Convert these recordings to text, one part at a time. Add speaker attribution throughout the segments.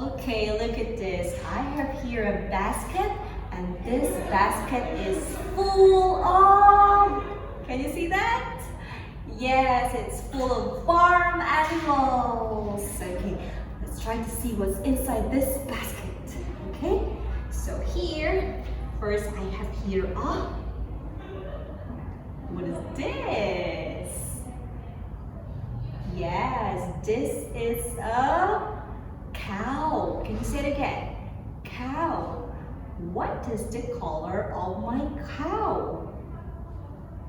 Speaker 1: Okay, look at this. I have here a basket, and this basket is full of, can you see that? Yes, it's full of farm animals. Okay, let's try to see what's inside this basket. Okay, so here, first I have here, what is this? Yes, this is a cow. Can you say it again? Cow. What is the color of my cow?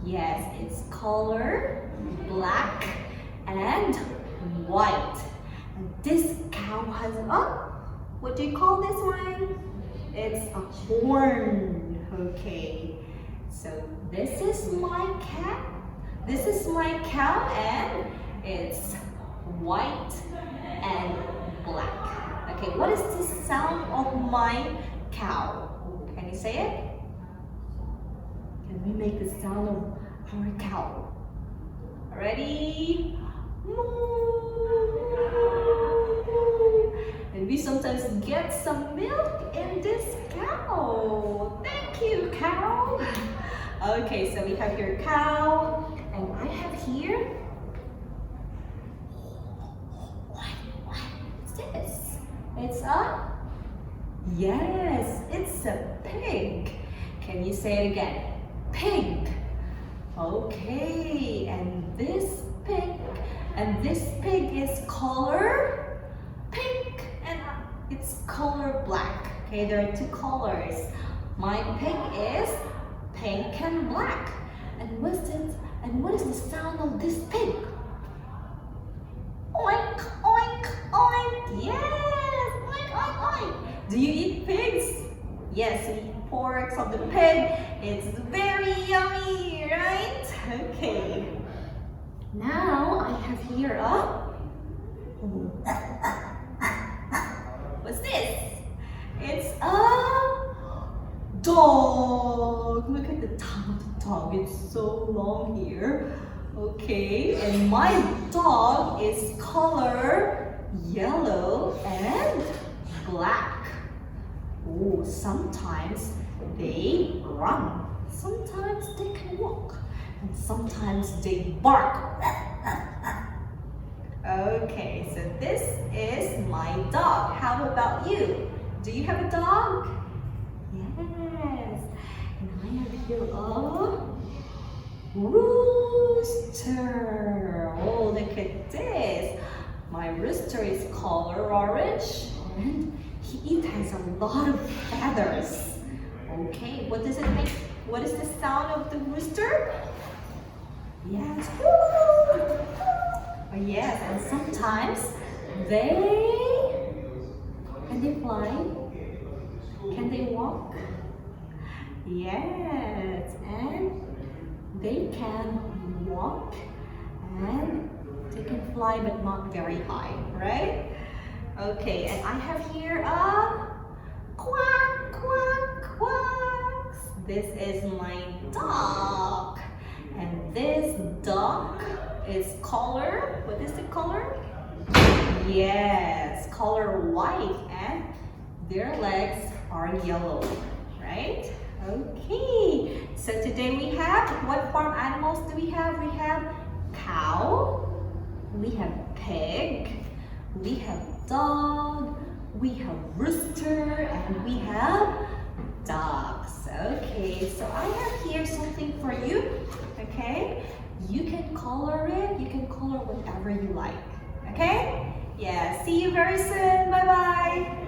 Speaker 1: Yes, it's color black and white. And this cow has what do you call this one? It's a horn. Okay. So this is my cat. This is my cow, and it's white and black. Okay, what is the sound of my cow? Can you say it? Can we make the sound of our cow? Ready? And we sometimes get some milk in this cow. Thank you, cow. Okay, so we have here cow, and I have here, what's this? It's a, yes, it's a pig. Can you say it again? Pig. Okay, and this pig is color pink, and it's color black. Okay, there are two colors. My pig is pink and black. And what is the sound of this pig? Oink, oink, oink. Yes, oink, oink, oink. Do you eat pigs? Yes, we eat pork of the pig. It's very yummy, right? Okay. Now I have here what's this? It's a dog. Look at the tongue of the dog. It's so long here. Okay, and my dog is color yellow and black. Oh, sometimes they run. Sometimes they can walk. And sometimes they bark. Okay, so this is my dog. How about you? Do you have a dog? Yes. And I have here a rooster. Oh, look at this. My rooster is color orange, and it has a lot of feathers. Okay, what does it make? What is the sound of the rooster? Yes. Oh, yes, and sometimes can they fly? Can they walk? Yes, and they can walk and they can fly, but not very high, right? Okay, and I have here a quack, quack, quack. This is my dog. And this dog is color, what is the color? Yes, color white, and their legs are yellow, right? Okay, so today we have, what farm animals do we have? We have cow, we have pig, we have dog, we have rooster, and we have dogs. Okay, so I have here something for you. Okay, you can color it, you can color whatever you like. Okay, yeah, see you very soon. Bye bye.